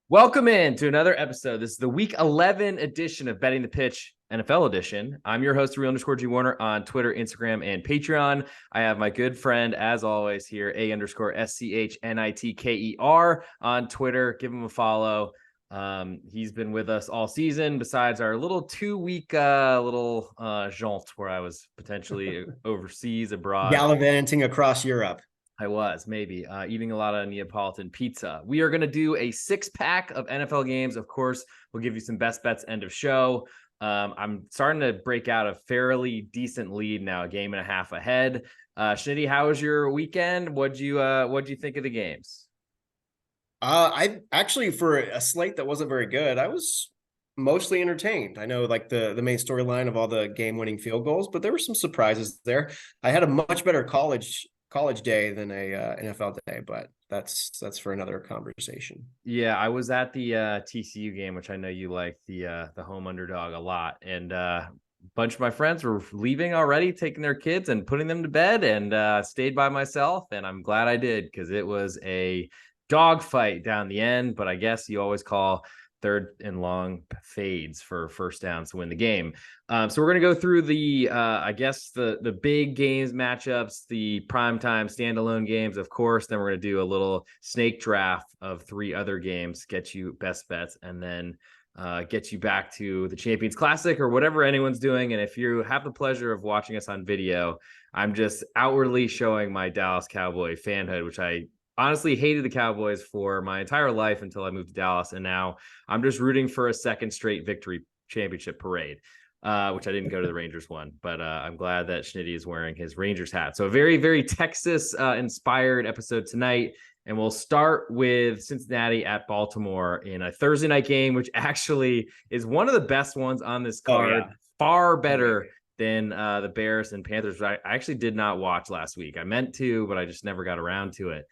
Welcome in to another episode. This is the Week 11 edition of Betting the Pitch NFL edition. I'm your host, _G Warner on Twitter, Instagram, and Patreon. I have my good friend, as always, here, _SCHNITKER on Twitter. Give him a follow. He's been with us all season, besides our little 2-week jaunt where I was potentially overseas, abroad. Gallivanting across Europe. I was eating a lot of Neapolitan pizza. We are going to do a 6-pack of NFL games. Of course, we'll give you some best bets end of show. I'm starting to break out a fairly decent lead now, a game and a half ahead. Schnitty, how was your weekend? What'd you think of the games? I actually, for a slate that wasn't very good, I was mostly entertained. I know like the main storyline of all the game-winning field goals, but there were some surprises there. I had a much better college day than a NFL day, but that's for another conversation. Yeah, I was at the TCU game, which I know you like, the home underdog a lot, and a bunch of my friends were leaving already, taking their kids and putting them to bed, and stayed by myself, and I'm glad I did, because it was a dogfight down the end. But I guess you always call third and long fades for first downs to win the game. So we're going to go through the big games matchups, the primetime standalone games, of course. Then we're going to do a little snake draft of 3 other games, get you best bets, and then get you back to the Champions Classic or whatever anyone's doing. And if you have the pleasure of watching us on video, I'm just outwardly showing my Dallas Cowboy fanhood, which I honestly hated the Cowboys for my entire life until I moved to Dallas. And now I'm just rooting for a second straight victory championship parade, which I didn't go to the Rangers one, but I'm glad that Schnitty is wearing his Rangers hat. So a very, very Texas inspired episode tonight. And we'll start with Cincinnati at Baltimore in a Thursday night game, which actually is one of the best ones on this card. Far better than the Bears and Panthers. I actually did not watch last week. I meant to, but I just never got around to it.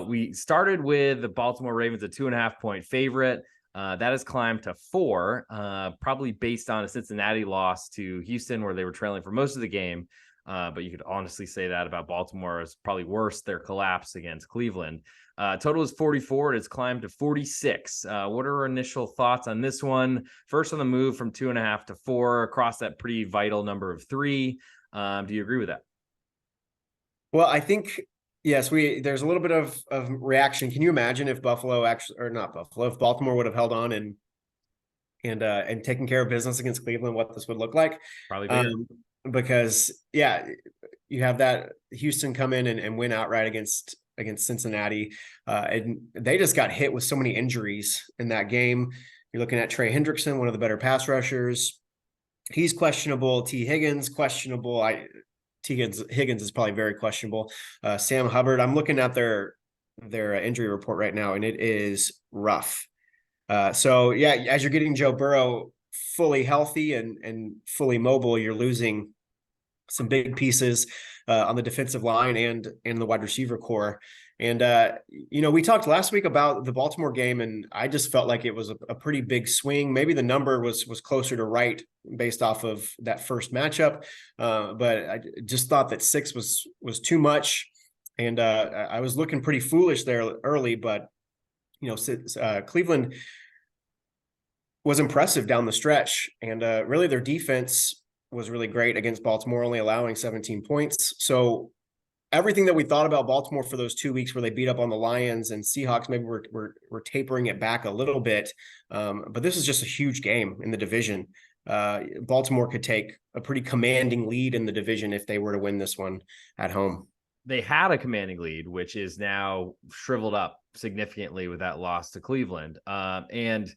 We started with the Baltimore Ravens, a 2.5-point favorite. That has climbed to 4, probably based on a Cincinnati loss to Houston, where they were trailing for most of the game. But you could honestly say that about Baltimore is probably worse, their collapse against Cleveland. Total is 44. It has climbed to 46. What are our initial thoughts on this one? First on the move from 2.5 to 4 across that pretty vital number of 3. Do you agree with that? Well, I think, yes, there's a little bit of reaction. Can you imagine if if Baltimore would have held on and taken care of business against Cleveland, what this would look like? Probably bigger. Because you have that Houston come in and win outright against Cincinnati. And they just got hit with so many injuries in that game. You're looking at Trey Hendrickson, one of the better pass rushers. He's questionable. T. Higgins, questionable. Higgins is probably very questionable. Sam Hubbard, I'm looking at their injury report right now, and it is rough. As you're getting Joe Burrow fully healthy and fully mobile, you're losing some big pieces on the defensive line and the wide receiver core. And, we talked last week about the Baltimore game, and I just felt like it was a pretty big swing. Maybe the number was closer to right based off of that first matchup. But I just thought that 6 was too much. And I was looking pretty foolish there early, but, Cleveland was impressive down the stretch. And really their defense was really great against Baltimore, only allowing 17 points. So everything that we thought about Baltimore for those 2 weeks where they beat up on the Lions and Seahawks, maybe we're tapering it back a little bit. But this is just a huge game in the division. Baltimore could take a pretty commanding lead in the division if they were to win this one at home. They had a commanding lead, which is now shriveled up significantly with that loss to Cleveland. And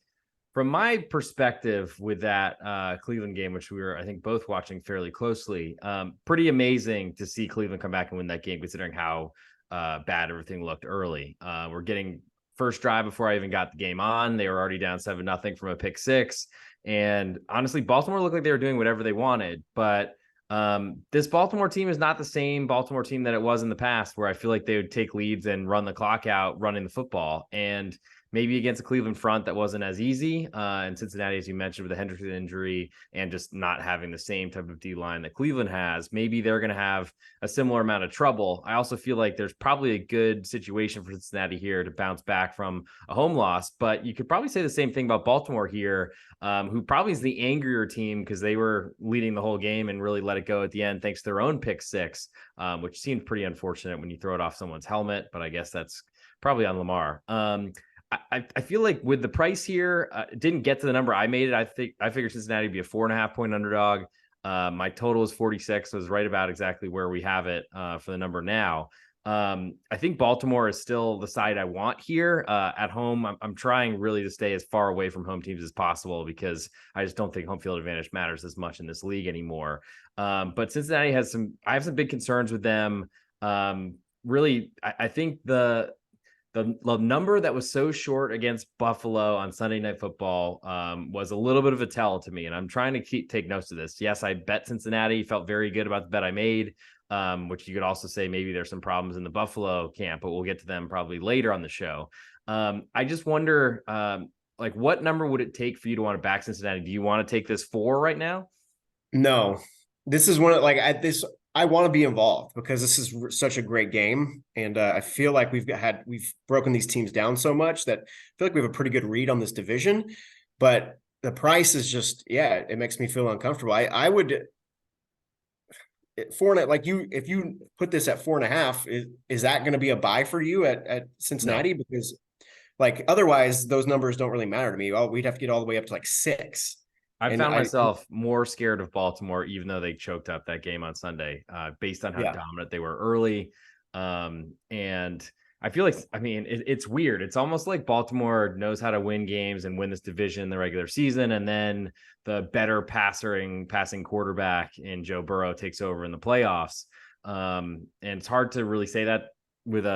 from my perspective with that Cleveland game, which we were, I think, both watching fairly closely, pretty amazing to see Cleveland come back and win that game, considering how bad everything looked early. We're getting first drive before I even got the game on. They were already down 7-0 from a pick 6. And honestly, Baltimore looked like they were doing whatever they wanted. But This Baltimore team is not the same Baltimore team that it was in the past, where I feel like they would take leads and run the clock out running the football. And maybe against a Cleveland front that wasn't as easy. And Cincinnati, as you mentioned, with the Hendrickson injury and just not having the same type of D line that Cleveland has, maybe they're going to have a similar amount of trouble. I also feel like there's probably a good situation for Cincinnati here to bounce back from a home loss, but you could probably say the same thing about Baltimore here, who probably is the angrier team because they were leading the whole game and really let it go at the end thanks to their own pick six, which seemed pretty unfortunate when you throw it off someone's helmet, but I guess that's probably on Lamar. I feel like with the price here, it didn't get to the number I made it. I figured Cincinnati would be a 4.5 point underdog. My total is 46, so it's right about exactly where we have it for the number now. I think Baltimore is still the side I want here at home. I'm trying really to stay as far away from home teams as possible because I just don't think home field advantage matters as much in this league anymore. But Cincinnati I have some big concerns with them. Really, I think the number that was so short against Buffalo on Sunday Night Football was a little bit of a tell to me, and I'm trying to take notes of this. Yes, I bet Cincinnati, felt very good about the bet I made, which you could also say maybe there's some problems in the Buffalo camp, but we'll get to them probably later on the show. I just wonder, what number would it take for you to want to back Cincinnati? Do you want to take this 4 right now? No, this is one of I want to be involved because this is such a great game. And I feel like we've broken these teams down so much that I feel like we have a pretty good read on this division, but the price is just, it makes me feel uncomfortable. I would, if you put this at 4.5, is that going to be a buy for you at Cincinnati? No. Because otherwise those numbers don't really matter to me. We'd have to get all the way up to 6. I found myself more scared of Baltimore, even though they choked up that game on Sunday, based on how dominant they were early. And I feel like, it's weird. It's almost like Baltimore knows how to win games and win this division in the regular season. And then the better passing quarterback in Joe Burrow takes over in the playoffs. And it's hard to really say that with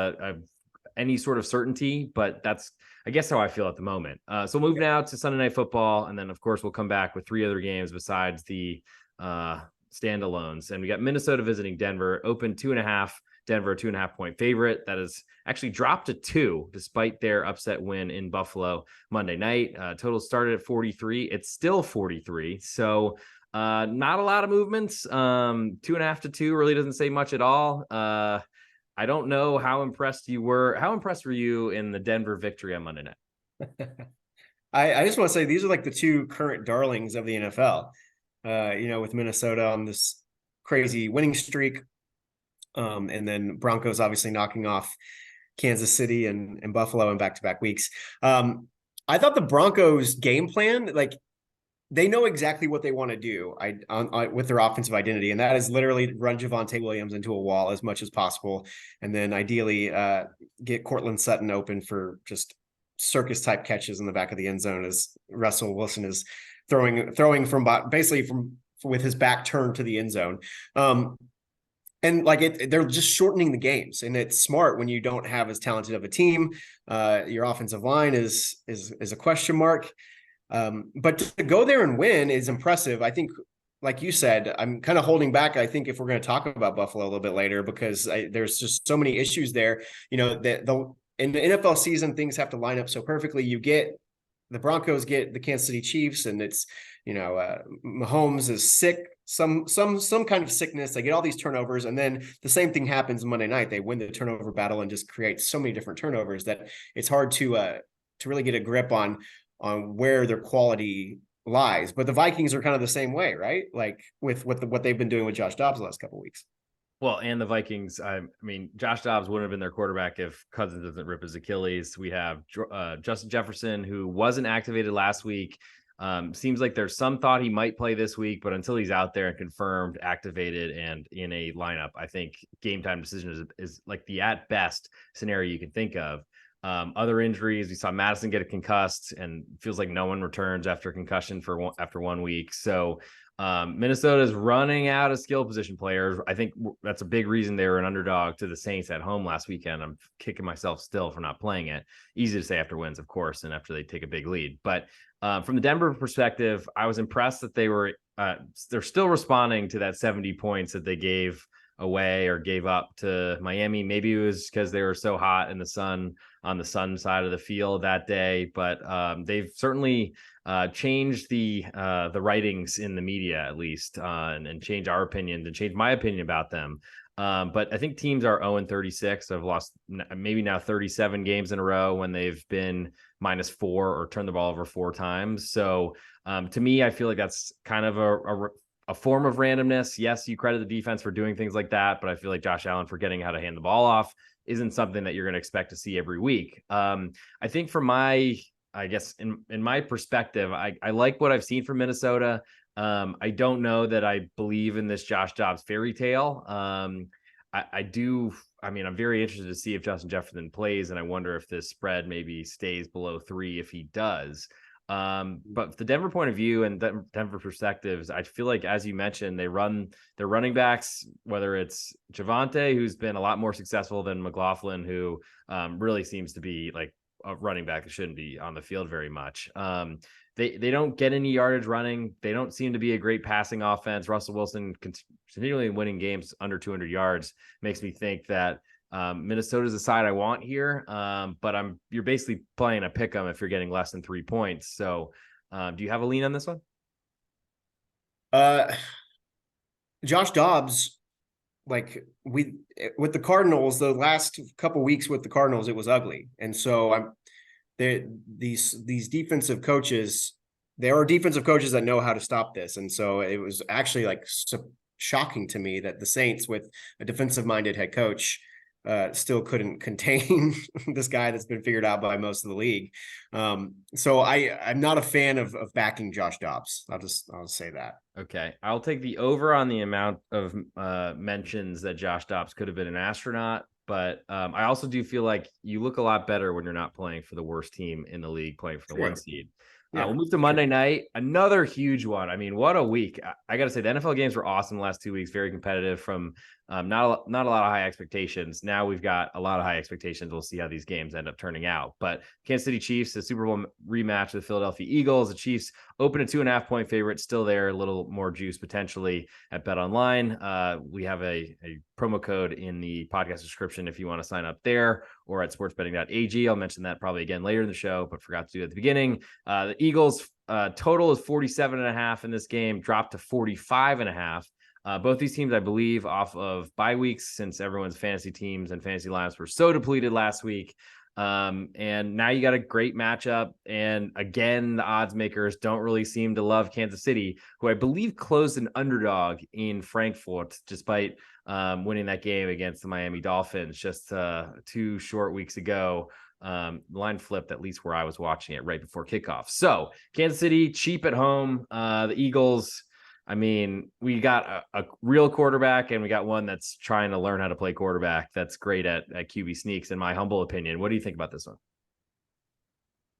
any sort of certainty, but that's, I guess, how I feel at the moment. So we'll move now to Sunday Night Football. And then, of course, we'll come back with 3 other games besides the standalones. And we got Minnesota visiting Denver, open 2.5, Denver 2.5 point favorite. That is actually dropped to 2 despite their upset win in Buffalo Monday night. Total started at 43. It's still 43. So not a lot of movements. 2.5 to 2 really doesn't say much at all. I don't know how impressed you were. How impressed were you in the Denver victory on Monday night? I just want to say these are the 2 current darlings of the NFL. With Minnesota on this crazy winning streak. And then Broncos obviously knocking off Kansas City and Buffalo in back-to-back weeks. I thought the Broncos game plan, they know exactly what they want to do with their offensive identity, and that is literally run Javonte Williams into a wall as much as possible, and then ideally get Cortland Sutton open for just circus-type catches in the back of the end zone as Russell Wilson is throwing from with his back turned to the end zone. And they're just shortening the games, and it's smart when you don't have as talented of a team. Your offensive line is a question mark. But to go there and win is impressive. I think, like you said, I'm kind of holding back. I think if we're going to talk about Buffalo a little bit later, because there's just so many issues there. In the NFL season, things have to line up so perfectly. The Broncos get the Kansas City Chiefs, and it's, Mahomes is sick, some kind of sickness. They get all these turnovers, and then the same thing happens Monday night. They win the turnover battle and just create so many different turnovers that it's hard to really get a grip on where their quality lies. But the Vikings are kind of the same way, right? With what they've been doing with Josh Dobbs the last couple of weeks. Well, and the Vikings, Josh Dobbs wouldn't have been their quarterback if Cousins doesn't rip his Achilles. We have Justin Jefferson, who wasn't activated last week. Seems like there's some thought he might play this week, but until he's out there and confirmed, activated, and in a lineup, I think game time decision is like the at best scenario you can think of. Other injuries, we saw Madison get a concussed, and feels like no one returns after concussion after 1 week. So Minnesota is running out of skill position players. I think that's a big reason they were an underdog to the Saints at home last weekend. I'm kicking myself still for not playing it. Easy to say after wins, of course, and after they take a big lead. But from the Denver perspective, I was impressed that they're still responding to that 70 points that they gave away or gave up to Miami. Maybe it was because they were so hot in the sun on the sun side of the field that day, but they've certainly changed the writings in the media, at least, and change our opinion and change my opinion about them. But I think teams are 0-36. I've lost maybe now 37 games in a row when they've been -4 or turned the ball over 4 times. So to me, I feel like that's kind of a form of randomness. Yes, you credit the defense for doing things like that, but I feel like Josh Allen forgetting how to hand the ball off isn't something that you're going to expect to see every week. I think I guess in my perspective, I like what I've seen from Minnesota. I don't know that I believe in this Josh Dobbs fairy tale. I do. I mean, I'm very interested to see if Justin Jefferson plays, and I wonder if this spread maybe stays below 3 if he does. But the Denver point of view and Denver perspectives, I feel like, as you mentioned, they run their running backs, whether it's Javonte, who's been a lot more successful than McLaughlin, who really seems to be like a running back that shouldn't be on the field very much. They don't get any yardage running. They don't seem to be a great passing offense. Russell Wilson continually winning games under 200 yards makes me think that Minnesota's the side I want here, but you're basically playing a pick 'em if you're getting less than 3 points. So, do you have a lean on this one? Josh Dobbs, like with the Cardinals, the last couple weeks with the Cardinals, it was ugly, and so these defensive coaches. There are defensive coaches that know how to stop this, and so it was actually like shocking to me that the Saints, with a defensive-minded head coach, still couldn't contain this guy that's been figured out by most of the league. So I'm not a fan of backing Josh Dobbs. I'll say that. Okay, I'll take the over on the amount of mentions that Josh Dobbs could have been an astronaut. But I also do feel like you look a lot better when you're not playing for the worst team in the league, playing for the 1 seed. We'll move to Monday night. Another huge one. I mean, what a week. I got to say, the NFL games were awesome the last 2 weeks. Very competitive from not a lot of high expectations. Now we've got a lot of high expectations. We'll see how these games end up turning out. But Kansas City Chiefs, the Super Bowl rematch with the Philadelphia Eagles. The Chiefs open a 2.5-point favorite, still there, a little more juice potentially at Bet Online. We have a promo code in the podcast description if you want to sign up there, or at SportsBetting.ag. I'll mention that probably again later in the show, but forgot to do it at the beginning. The Eagles total is 47.5 in this game, dropped to 45.5. Both these teams, I believe, off of bye weeks, since everyone's fantasy teams and fantasy lineups were so depleted last week. And now you got a great matchup. And again, the odds makers don't really seem to love Kansas City, who I believe closed an underdog in Frankfurt, despite winning that game against the Miami Dolphins just 2 short weeks ago. The line flipped, at least where I was watching it, right before kickoff. So Kansas City, cheap at home. The Eagles, I mean, we got a real quarterback, and we got one that's trying to learn how to play quarterback. That's great at QB sneaks, in my humble opinion. What do you think about this one?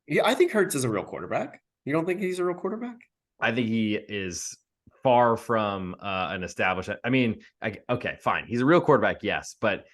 Yeah, I think Hurts is a real quarterback. You don't think he's a real quarterback? I think he is far from an established. I mean, okay, fine. He's a real quarterback, yes, but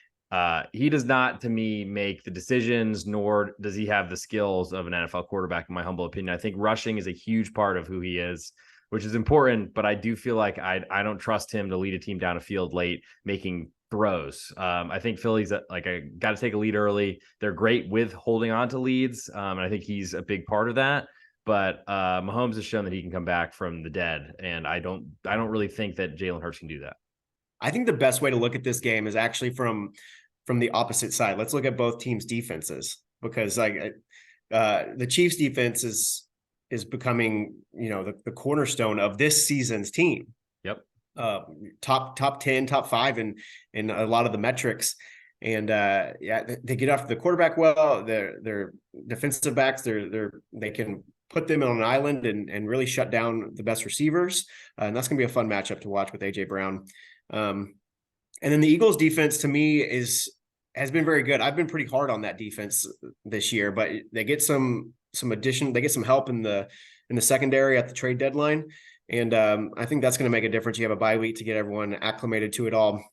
he does not, to me, make the decisions, nor does he have the skills of an NFL quarterback, in my humble opinion. I think rushing is a huge part of who he is, which is important, but I do feel like I don't trust him to lead a team down a field late making throws. I think Philly's got to take a lead early. They're great with holding on to leads, and I think he's a big part of that. But Mahomes has shown that he can come back from the dead, and I don't really think that Jalen Hurts can do that. I think the best way to look at this game is actually from the opposite side. Let's look at both teams' defenses, because the Chiefs' defense is becoming, the cornerstone of this season's team. Yep. Top 10, top 5 in a lot of the metrics. And they get after the quarterback well. Their defensive backs, they can put them on an island and really shut down the best receivers. And that's going to be a fun matchup to watch with AJ Brown. And then the Eagles defense, to me, is has been very good. I've been pretty hard on that defense this year, but they get some addition. They get some help in the secondary at the trade deadline, and I think that's going to make a difference. You have a bye week to get everyone acclimated to it all,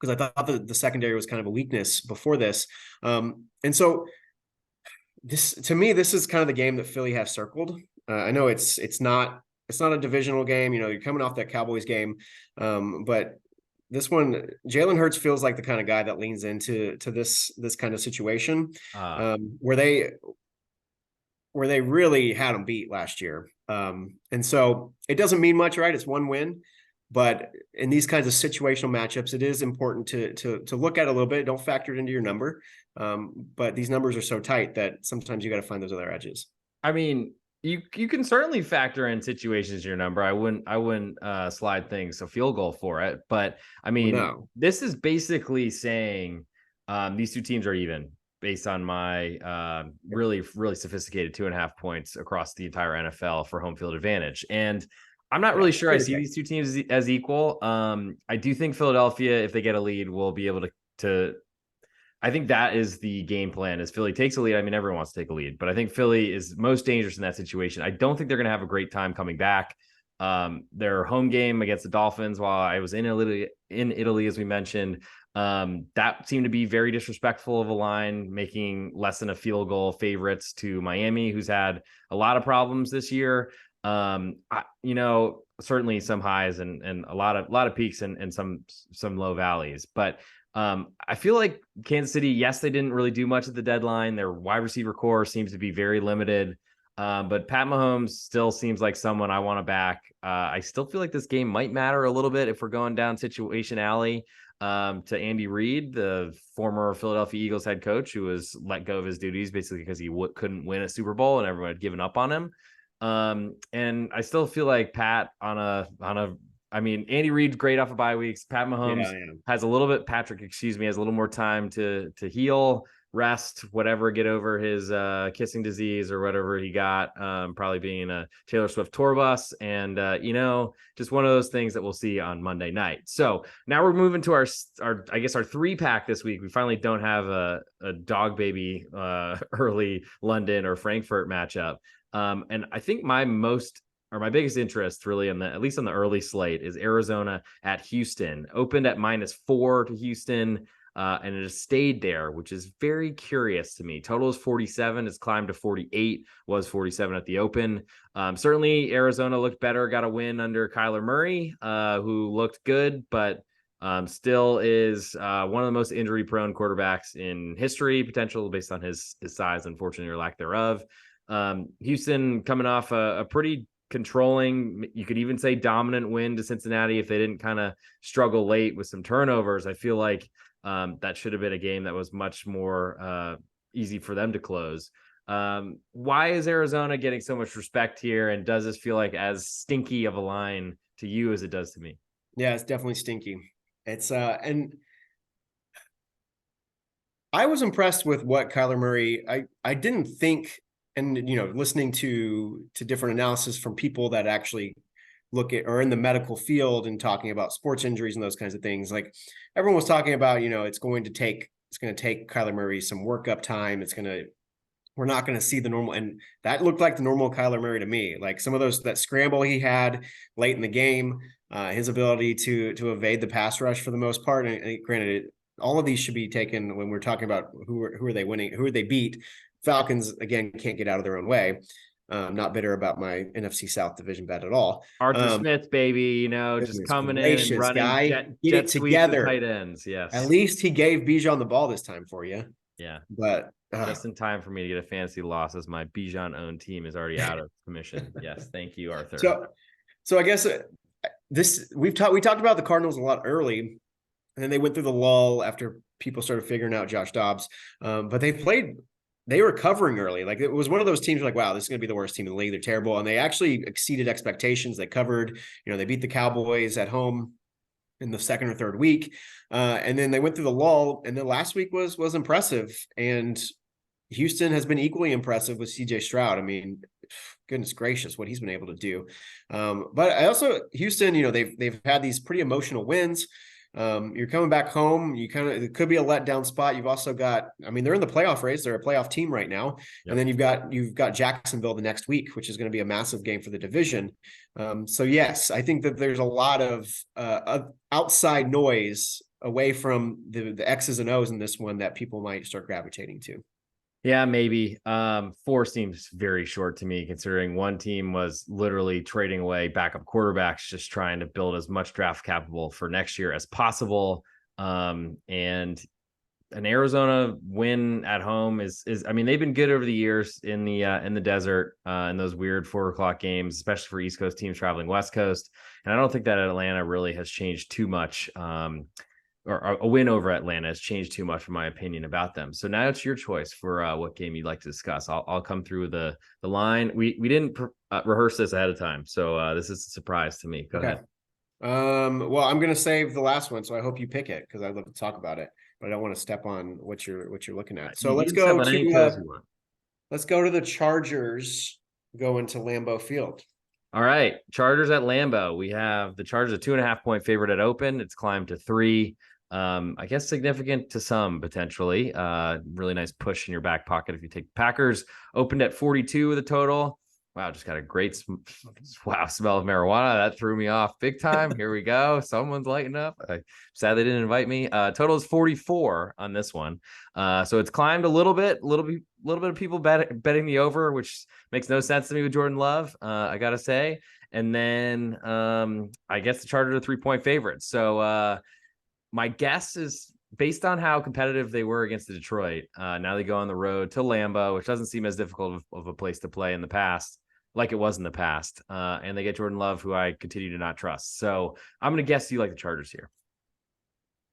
because I thought the secondary was kind of a weakness before this, and so this, to me, this is kind of the game that Philly has circled. I know it's not a divisional game. You're coming off that Cowboys game, but this one, Jalen Hurts feels like the kind of guy that leans into this kind of situation, where they really had him beat last year. And so it doesn't mean much, right? It's one win, but in these kinds of situational matchups, it is important to look at it a little bit. Don't factor it into your number. But these numbers are so tight that sometimes you got to find those other edges. I mean, you can certainly factor in situations in your number. I wouldn't slide things a field goal for it. But I mean, No. This is basically saying these two teams are even based on my really sophisticated 2.5 points across the entire NFL for home field advantage. And I'm not really sure I see these two teams as equal. I do think Philadelphia, if they get a lead, will be able to I think that is the game plan. As Philly takes a lead, I mean, everyone wants to take a lead, but I think Philly is most dangerous in that situation. I don't think they're going to have a great time coming back. Their home game against the Dolphins, while I was in Italy, as we mentioned, that seemed to be very disrespectful of a line, making less than a field goal favorites to Miami, who's had a lot of problems this year. Certainly some highs and a lot of peaks and some low valleys, but I feel like Kansas City, yes, they didn't really do much at the deadline. Their wide receiver core seems to be very limited. But Pat Mahomes still seems like someone I want to back. I still feel like this game might matter a little bit if we're going down situation alley to Andy Reid, the former Philadelphia Eagles head coach, who was let go of his duties basically because he couldn't win a Super Bowl and everyone had given up on him. And I still feel like Pat I mean, Andy Reid's great off of bye weeks. Pat Mahomes has a little bit, has a little more time to heal, rest, whatever, get over his kissing disease or whatever he got, probably being a Taylor Swift tour bus. And, just one of those things that we'll see on Monday night. So now we're moving to our 3-pack this week. We finally don't have a dog baby early London or Frankfurt matchup. And I think my biggest interest really at least on the early slate is Arizona at Houston. Opened at -4 to Houston, and it has stayed there, which is very curious to me. Total is 47. It's climbed to 48, was 47 at the open. Certainly Arizona looked better, got a win under Kyler Murray, who looked good, but still is one of the most injury-prone quarterbacks in history, potential based on his size, unfortunately, or lack thereof. Houston coming off a pretty controlling, you could even say dominant win to Cincinnati if they didn't kind of struggle late with some turnovers. I feel like that should have been a game that was much more easy for them to close. Why is Arizona getting so much respect here? And does this feel like as stinky of a line to you as it does to me? Yeah, it's definitely stinky. It's and I was impressed with what Kyler Murray, I didn't think, and listening to different analysis from people that actually look at or in the medical field and talking about sports injuries and those kinds of things, like everyone was talking about, it's going to take Kyler Murray some workup time. We're not going to see the normal, and that looked like the normal Kyler Murray to me. Like some of that scramble he had late in the game, his ability to evade the pass rush for the most part. And granted, all of these should be taken when we're talking about who are they winning, who are they beat. Falcons, again, can't get out of their own way. Not bitter about my NFC South division bet at all. Arthur Smith, baby, just coming in and running jet sweeps and tight ends. Yes. At least he gave Bijan the ball this time for you. Yeah. But just in time for me to get a fantasy loss as my Bijan owned team is already out of commission. Yes. Thank you, Arthur. So I guess we talked about the Cardinals a lot early, and then they went through the lull after people started figuring out Josh Dobbs. But they were covering early. Like it was one of those teams like, wow, this is going to be the worst team in the league. They're terrible. And they actually exceeded expectations. They covered, they beat the Cowboys at home in the second or third week. And then they went through the lull. And then last week was impressive. And Houston has been equally impressive with CJ Stroud. I mean, goodness gracious, what he's been able to do. But I also, Houston, they've had these pretty emotional wins. You're coming back home. It could be a letdown spot. You've also got, I mean, they're in the playoff race. They're a playoff team right now. Yep. And then you've got Jacksonville the next week, which is going to be a massive game for the division. So yes, I think that there's a lot of outside noise away from the X's and O's in this one that people might start gravitating to. Yeah, maybe. Four seems very short to me, considering one team was literally trading away backup quarterbacks, just trying to build as much draft capital for next year as possible. And an Arizona win at home is I mean, they've been good over the years in the desert, in those weird 4 o'clock games, especially for East Coast teams traveling West Coast. And I don't think that Atlanta really has changed too much. Or a win over Atlanta has changed too much, in my opinion, about them. So now it's your choice for what game you'd like to discuss. I'll come through the line. We didn't rehearse this ahead of time, so this is a surprise to me. Go ahead. Well, I'm gonna save the last one, so I hope you pick it because I'd love to talk about it, but I don't want to step on what you're looking at. So You can step on any toes you want. let's go to the Chargers going to Lambeau Field. All right, Chargers at Lambeau. We have the Chargers a 2.5-point favorite at open. It's climbed to 3. I guess significant to some potentially. Really nice push in your back pocket if you take the Packers. Opened at 42 with a total. Wow, just got a great smell of marijuana. That threw me off big time. Here we go. Someone's lighting up. Sad they didn't invite me. Total is 44 on this one. So it's climbed a little bit of people betting the over, which makes no sense to me with Jordan Love, I gotta say. And then I guess the Chargers are 3-point favorites. So my guess is, based on how competitive they were against the Detroit, now they go on the road to Lambeau, which doesn't seem as difficult of a place to play in the past, like it was in the past. And they get Jordan Love, who I continue to not trust. So I'm going to guess you like the Chargers here.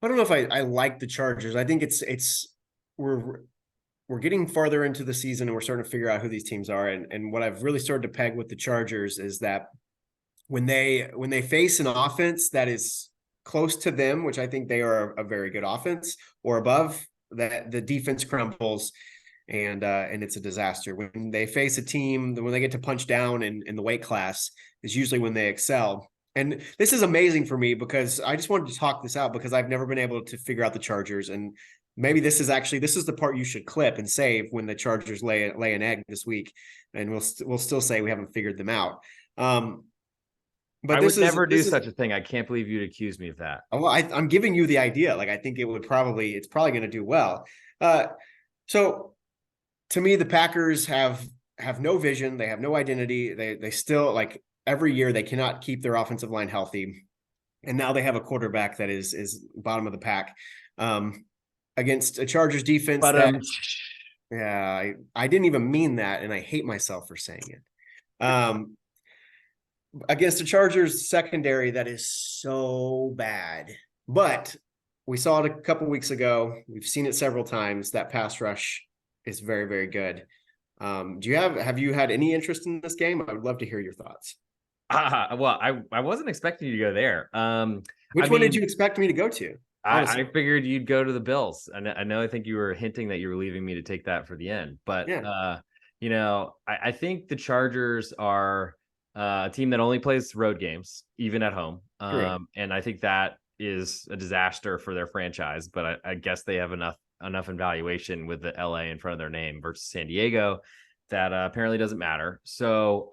I don't know if I like the Chargers. I think we're getting farther into the season and we're starting to figure out who these teams are. And what I've really started to peg with the Chargers is that when they face an offense that is close to them, which I think they are a very good offense, or above, that the defense crumbles and it's a disaster. When they face a team, when they get to punch down in the weight class is usually when they excel. And this is amazing for me because I just wanted to talk this out because I've never been able to figure out the Chargers. And maybe this is the part you should clip and save when the Chargers lay an egg this week. And we'll still say we haven't figured them out. But I would never do such a thing. I can't believe you'd accuse me of that. Well, I'm giving you the idea. Like, I think it's probably going to do well. So to me, the Packers have no vision. They have no identity. They still, like, every year they cannot keep their offensive line healthy. And now they have a quarterback that is bottom of the pack against a Chargers defense. Yeah, I didn't even mean that. And I hate myself for saying it. Against the Chargers secondary that is so bad. But we saw it a couple weeks ago. We've seen it several times. That pass rush is very, very good. Have you had any interest in this game? I would love to hear your thoughts. Well, I wasn't expecting you to go there. Which one did you expect me to go to? I figured you'd go to the Bills. I think you were hinting that you were leaving me to take that for the end. But yeah. I think the Chargers are a team that only plays road games, even at home. And I think that is a disaster for their franchise. But I guess they have enough in valuation with the LA in front of their name versus San Diego that apparently doesn't matter. So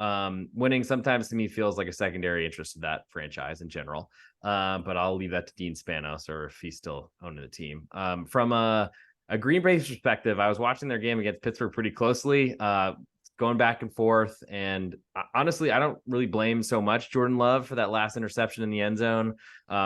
winning sometimes to me feels like a secondary interest of that franchise in general. But I'll leave that to Dean Spanos, or if he's still owning the team. From a Green Bay perspective, I was watching their game against Pittsburgh pretty closely, going back and forth. And honestly, I don't really blame so much Jordan Love for that last interception in the end zone.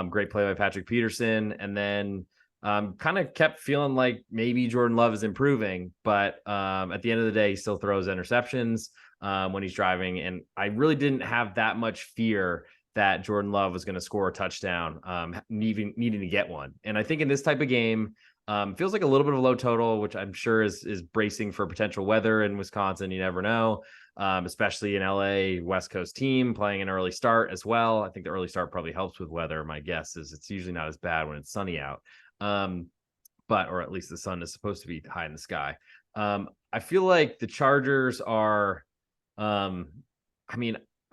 Great play by Patrick Peterson. And then kind of kept feeling like maybe Jordan Love is improving, but at the end of the day, he still throws interceptions when he's driving. And I really didn't have that much fear that Jordan Love was going to score a touchdown, needing to get one. And I think in this type of game, feels like a little bit of a low total, which I'm sure is bracing for potential weather in Wisconsin. You never know, especially in LA, West Coast team playing an early start as well. I think the early start probably helps with weather. My guess is it's usually not as bad when it's sunny out. Or at least the sun is supposed to be high in the sky. I feel like the Chargers are,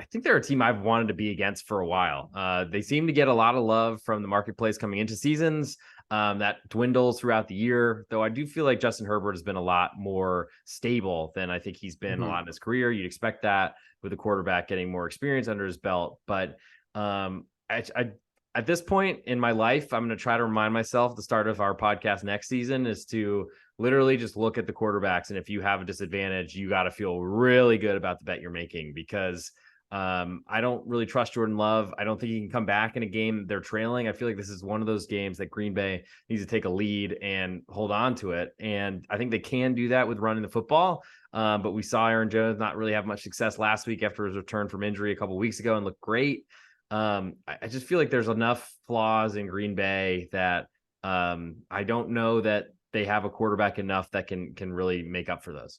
I think they're a team I've wanted to be against for a while. They seem to get a lot of love from the marketplace coming into seasons. That dwindles throughout the year, though I do feel like Justin Herbert has been a lot more stable than I think he's been a lot in his career. You'd expect that with a quarterback getting more experience under his belt. But at this point in my life, I'm going to try to remind myself the start of our podcast next season is to literally just look at the quarterbacks. And if you have a disadvantage, you got to feel really good about the bet you're making, because I don't really trust Jordan Love. I don't think he can come back in a game they're trailing. I feel like this is one of those games that Green Bay needs to take a lead and hold on to it. And I think they can do that with running the football. But we saw Aaron Jones not really have much success last week after his return from injury a couple of weeks ago and looked great. I just feel like there's enough flaws in Green Bay that I don't know that they have a quarterback enough that can really make up for those.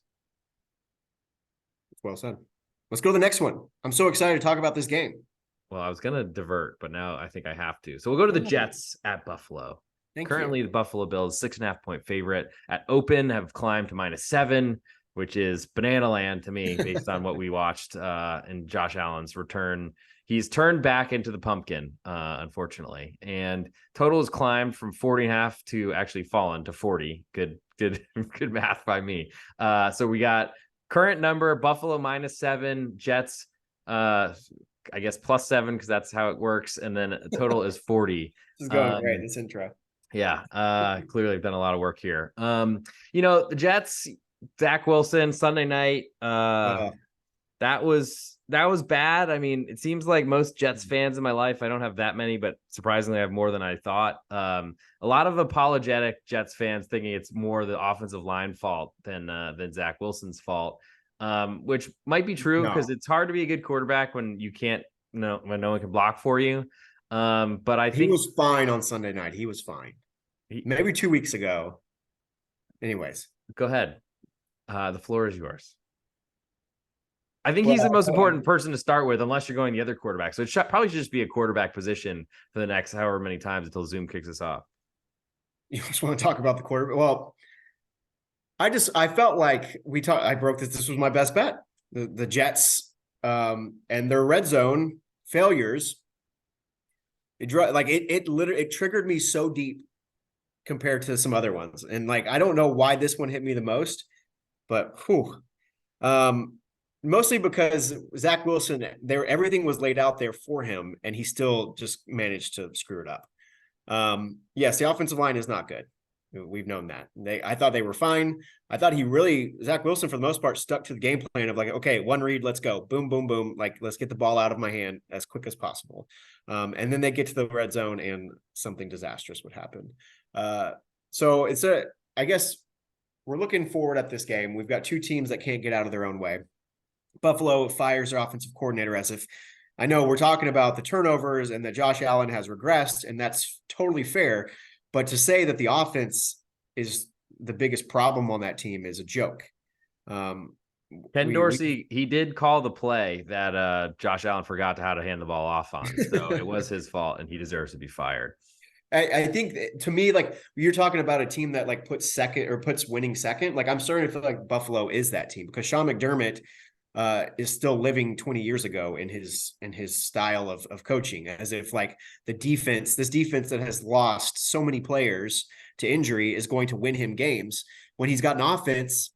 Well said. Let's go to the next one. I'm so excited to talk about this game. Well, I was going to divert, but now I think I have to. So we'll go to the Jets at Buffalo. Currently, the Buffalo Bills 6.5-point favorite at open have climbed to -7, which is banana land to me based on what we watched in Josh Allen's return. He's turned back into the pumpkin, unfortunately, and total has climbed from 40.5 to actually fallen to 40. Good math by me. So we got current number Buffalo -7, Jets I guess +7 because that's how it works, and then total is 40. This is going great, this intro. Yeah, clearly I've done a lot of work here. The Jets, Zach Wilson, Sunday night, that was bad. I mean, it seems like most Jets fans in my life, I don't have that many, but surprisingly I have more than I thought. A lot of apologetic Jets fans thinking it's more the offensive line fault than Zach Wilson's fault, which might be true because it's hard to be a good quarterback when you can't, when no one can block for you. But I think he was fine on Sunday night. He was fine. Maybe 2 weeks ago. Anyways, go ahead. The floor is yours. I think he's the most important person to start with, unless you're going the other quarterback. So it probably should just be a quarterback position for the next however many times until Zoom kicks us off. You just want to talk about the quarterback? Well, I felt like I broke this. This was my best bet. The Jets and their red zone failures. It triggered me so deep compared to some other ones. And like, I don't know why this one hit me the most, but mostly because Zach Wilson, everything was laid out there for him, and he still just managed to screw it up. Yes, the offensive line is not good. We've known that. I thought they were fine. I thought Zach Wilson, for the most part, stuck to the game plan of like, okay, one read, let's go. Boom, boom, boom. Like, let's get the ball out of my hand as quick as possible. And then they get to the red zone and something disastrous would happen. So I guess we're looking forward at this game. We've got two teams that can't get out of their own way. Buffalo fires their offensive coordinator as if, I know we're talking about the turnovers and that Josh Allen has regressed, and that's totally fair. But to say that the offense is the biggest problem on that team is a joke. Ken Dorsey, he did call the play that Josh Allen forgot how to hand the ball off on. So it was his fault, and he deserves to be fired. I think, to me, like, you're talking about a team that like puts winning second. Like, I'm starting to feel like Buffalo is that team, because Sean McDermott is still living 20 years ago in his style of coaching, as if like this defense that has lost so many players to injury is going to win him games, when he's got an offense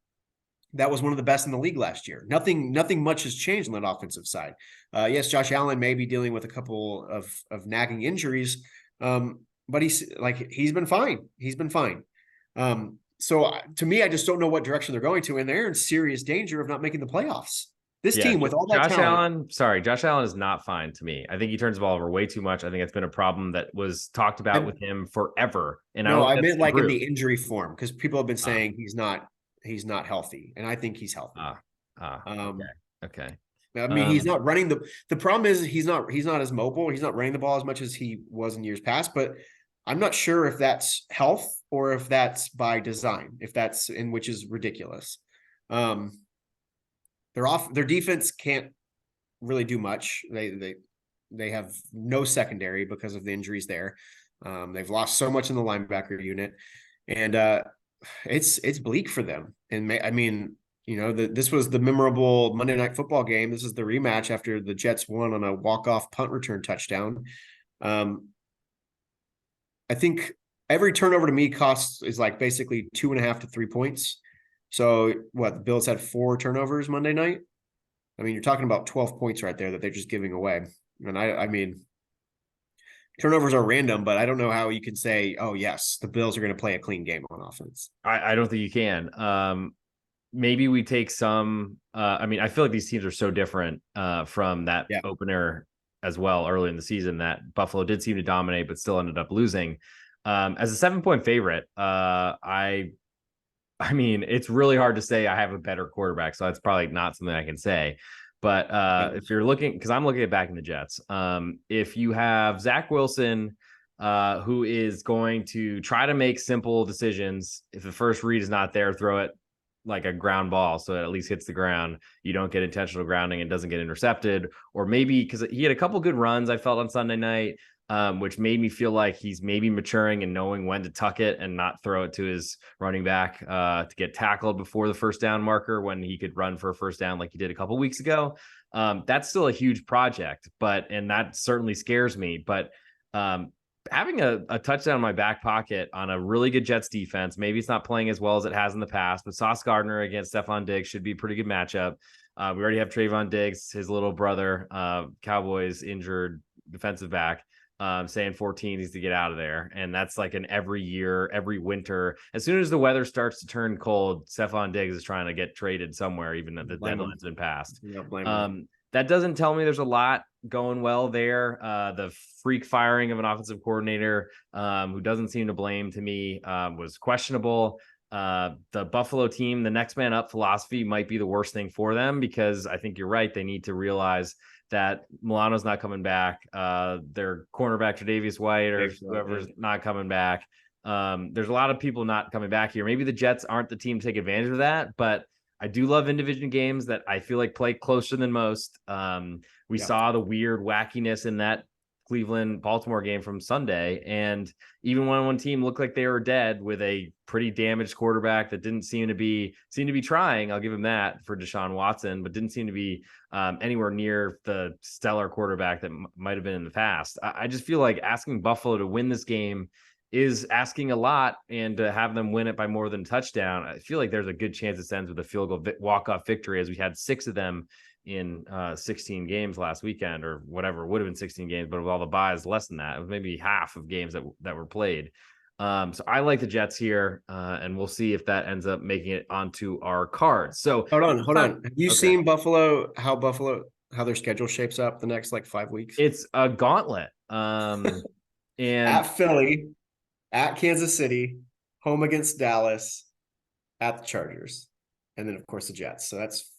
that was one of the best in the league last year. Nothing much has changed on that offensive side. Yes, Josh Allen may be dealing with a couple of nagging injuries, but he's been fine. He's been fine. So to me, I just don't know what direction they're going to, and they're in serious danger of not making the playoffs. This team with all that talent. Josh Allen is not fine to me. I think he turns the ball over way too much. I think it's been a problem that was talked about with him forever. And I meant like in the injury form, because people have been saying he's not healthy, and I think he's healthy. Okay. I mean, he's not running the problem is he's not as mobile. He's not running the ball as much as he was in years past, but I'm not sure if that's health or if that's by design, which is ridiculous. Their defense can't really do much. They have no secondary because of the injuries there. They've lost so much in the linebacker unit, and it's bleak for them. And I mean, This was the memorable Monday Night Football game. This is the rematch after the Jets won on a walk-off punt return touchdown. I think every turnover to me is like basically 2.5 to 3 points. So what, the Bills had 4 turnovers Monday night? I mean, you're talking about 12 points right there that they're just giving away. And I mean, turnovers are random, but I don't know how you can say, oh yes, the Bills are going to play a clean game on offense. I don't think you can. Maybe we take some. I mean, I feel like these teams are so different from that opener as well early in the season that Buffalo did seem to dominate, but still ended up losing. As a 7-point favorite, I mean, it's really hard to say I have a better quarterback, so that's probably not something I can say. But if you're looking, because I'm looking at backing the Jets, if you have Zach Wilson, who is going to try to make simple decisions, if the first read is not there, throw it like a ground ball so it at least hits the ground. You don't get intentional grounding and doesn't get intercepted. Or maybe because he had a couple good runs, I felt on Sunday night, which made me feel like he's maybe maturing and knowing when to tuck it and not throw it to his running back to get tackled before the first down marker when he could run for a first down like he did a couple weeks ago. That's still a huge project, and that certainly scares me. But having a touchdown in my back pocket on a really good Jets defense, maybe it's not playing as well as it has in the past, but Sauce Gardner against Stephon Diggs should be a pretty good matchup. We already have Trayvon Diggs, his little brother, Cowboys injured defensive back, saying 14 needs to get out of there. And that's like an every year, every winter. As soon as the weather starts to turn cold, Stephon Diggs is trying to get traded somewhere, even though the deadline's been passed. That doesn't tell me there's a lot going well there. The freak firing of an offensive coordinator who doesn't seem to blame to me was questionable. The Buffalo team, the next man up philosophy might be the worst thing for them because I think you're right. They need to realize that Milano's not coming back. Their cornerback, Tre'Davious White, or whoever's not coming back. There's a lot of people not coming back here. Maybe the Jets aren't the team to take advantage of that, but I do love in-division games that I feel like play closer than most. We saw the weird wackiness in that Cleveland-Baltimore game from Sunday, and even when one team looked like they were dead with a pretty damaged quarterback that didn't seem to be trying, I'll give him that for Deshaun Watson, but didn't seem to be anywhere near the stellar quarterback that might have been in the past. I just feel like asking Buffalo to win this game is asking a lot, and to have them win it by more than a touchdown, I feel like there's a good chance it ends with a field goal walk-off victory, as we had 6 of them in 16 games last weekend, or whatever. It would have been 16 games, but with all the buys, less than that. It was maybe half of games that were played. So I like the Jets here, and we'll see if that ends up making it onto our cards. So hold on. Have you seen how their schedule shapes up the next like 5 weeks? It's a gauntlet. And at Philly, at Kansas City, home against Dallas, at the Chargers, and then of course the Jets. So that's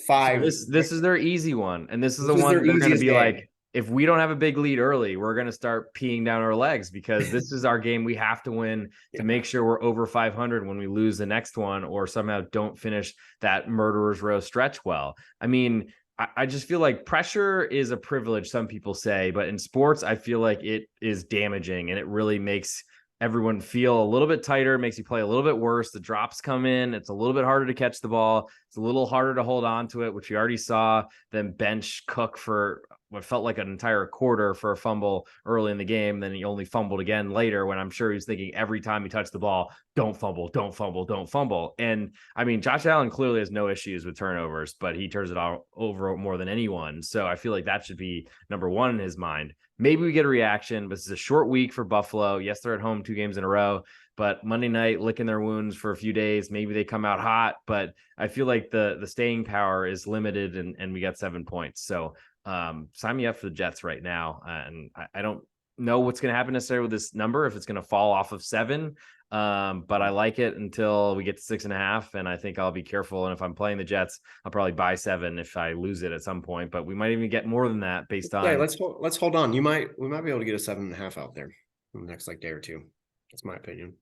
5. So this is their easy one, and this is the one they're going to be game. Like, if we don't have a big lead early, we're going to start peeing down our legs, because this is our game we have to win to make sure we're over 500 when we lose the next one, or somehow don't finish that murderer's row stretch well. I mean, I just feel like pressure is a privilege, some people say, but in sports, I feel like it is damaging, and it really makes everyone feel a little bit tighter, makes you play a little bit worse. The drops come in. It's a little bit harder to catch the ball. It's a little harder to hold on to it, which we already saw them bench Cook for what felt like an entire quarter for a fumble early in the game. Then he only fumbled again later, when I'm sure he's thinking every time he touched the ball, don't fumble, don't fumble, don't fumble. And I mean, Josh Allen clearly has no issues with turnovers, but he turns it all over more than anyone. So I feel like that should be number one in his mind. Maybe we get a reaction, but this is a short week for Buffalo. Yes, they're at home 2 games in a row, but Monday night licking their wounds for a few days. Maybe they come out hot, but I feel like the staying power is limited, and we got 7 points. So sign me up for the Jets right now. And I don't know what's going to happen necessarily with this number, if it's going to fall off of 7. But I like it until we get to 6.5, and I think I'll be careful. And if I'm playing the Jets, I'll probably buy 7 if I lose it at some point. But we might even get more than that based on. Yeah, let's hold on. We might be able to get a 7.5 out there in the next like day or two. That's my opinion.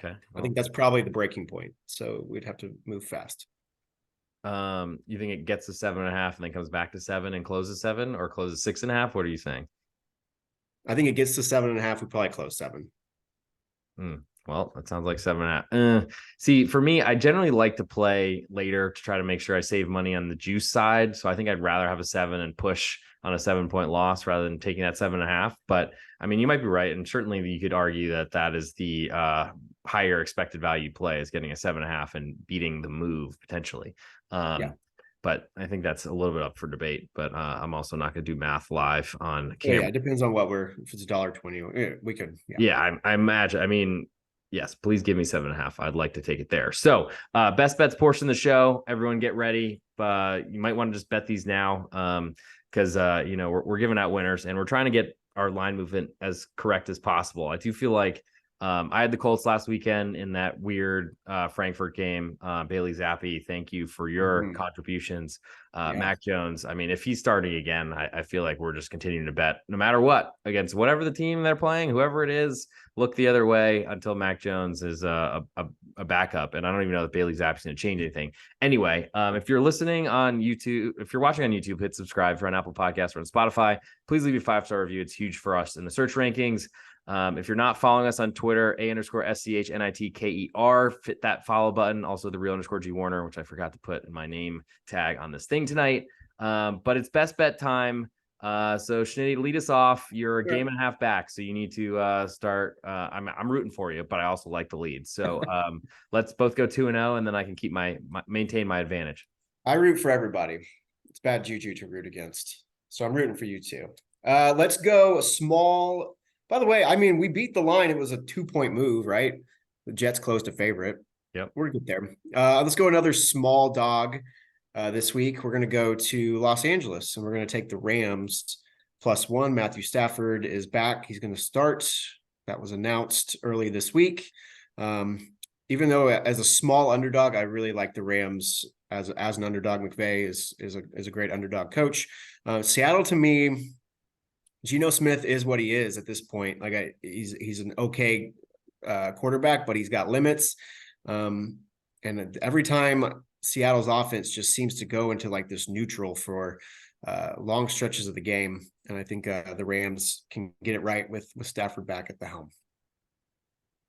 Okay, I think that's probably the breaking point. So we'd have to move fast. You think it gets to 7.5 and then comes back to 7 and closes 7, or closes 6.5? What are you saying? I think it gets to 7.5. We probably close 7. Well, that sounds like 7.5. See, for me, I generally like to play later to try to make sure I save money on the juice side. So I think I'd rather have a 7 and push on a 7-point loss rather than taking that 7.5. But I mean, you might be right, and certainly you could argue that that is the higher expected value play, is getting a 7.5 and beating the move potentially. Yeah. But I think that's a little bit up for debate. But I'm also not going to do math live on Well, camera. yeah, it depends on what if it's $1.20, we could, yeah. Yeah, I imagine. I mean, yes, please give me 7.5. I'd like to take it there. So, best bets portion of the show. Everyone get ready. You might want to just bet these now, because we're giving out winners and we're trying to get our line movement as correct as possible. I do feel like I had the Colts last weekend in that weird Frankfurt game. Bailey Zappi, thank you for your contributions. Yeah. Mac Jones, I mean, if he's starting again, I feel like we're just continuing to bet no matter what against whatever the team they're playing, whoever it is, look the other way until Mac Jones is a backup. And I don't even know that Bailey Zappi's going to change anything. Anyway, if you're listening on YouTube, if you're watching on YouTube, hit subscribe. For an Apple Podcast or on Spotify, please leave a 5-star review. It's huge for us in the search rankings. If you're not following us on Twitter, _SCHNITKER, fit that follow button. Also the real _G Warner, which I forgot to put in my name tag on this thing tonight. But it's best bet time. So Schnitty, lead us off. You're a game and a half back, so you need to start. I'm rooting for you, but I also like the lead. So let's both go 2-0, and then I can keep maintain my advantage. I root for everybody. It's bad juju to root against. So I'm rooting for you too. Let's go a small. By the way, I mean, we beat the line. It was a 2-point move, right? The Jets closed a favorite. Yep. We're good there. Let's go another small dog this week. We're going to go to Los Angeles, and we're going to take the Rams +1. Matthew Stafford is back. He's going to start. That was announced early this week. Even though as a small underdog, I really like the Rams as an underdog. McVay is a great underdog coach. Seattle, to me, Geno Smith is what he is at this point. Like he's an okay quarterback, but he's got limits. And every time Seattle's offense just seems to go into like this neutral for long stretches of the game. And I think the Rams can get it right with Stafford back at the helm.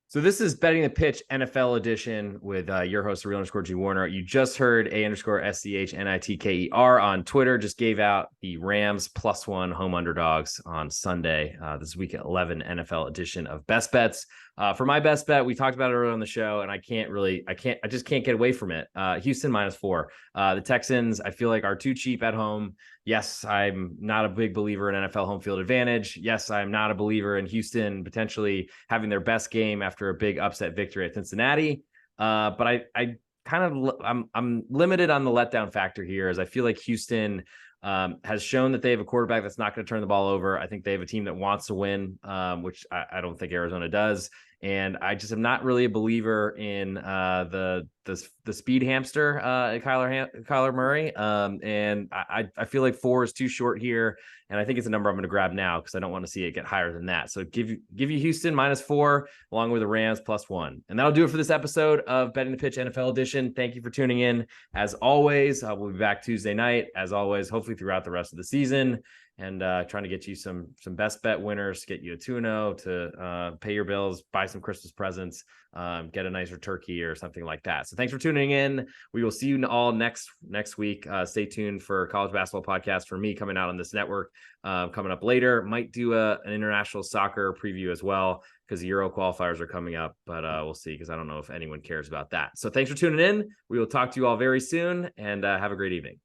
So this is Betting the Pitch NFL edition with your host, real _G Warner. You just heard _SCHNITKER on Twitter. Just gave out the Rams +1 home underdogs on Sunday. This week at 11 NFL edition of Best Bets. For my best bet, we talked about it earlier on the show, and I just can't get away from it. Houston -4. The Texans, I feel like, are too cheap at home. Yes, I'm not a big believer in NFL home field advantage. Yes, I'm not a believer in Houston potentially having their best game after a big upset victory at Cincinnati. But I'm limited on the letdown factor here, as I feel like Houston has shown that they have a quarterback that's not going to turn the ball over. I think they have a team that wants to win, which I don't think Arizona does. And I just am not really a believer in the speed hamster, Kyler Murray. And I feel like 4 is too short here, and I think it's a number I'm going to grab now because I don't want to see it get higher than that. So give you Houston -4 along with the Rams +1, and that'll do it for this episode of Betting the Pitch NFL edition. Thank you for tuning in. As always, we'll be back Tuesday night. As always, hopefully throughout the rest of the season. And trying to get you some best bet winners, get you a 2-0 to pay your bills, buy some Christmas presents, get a nicer turkey or something like that. So thanks for tuning in. We will see you all next week. Stay tuned for college basketball podcast for me coming out on this network coming up later. Might do an international soccer preview as well because the Euro qualifiers are coming up, but we'll see because I don't know if anyone cares about that. So thanks for tuning in. We will talk to you all very soon, and have a great evening.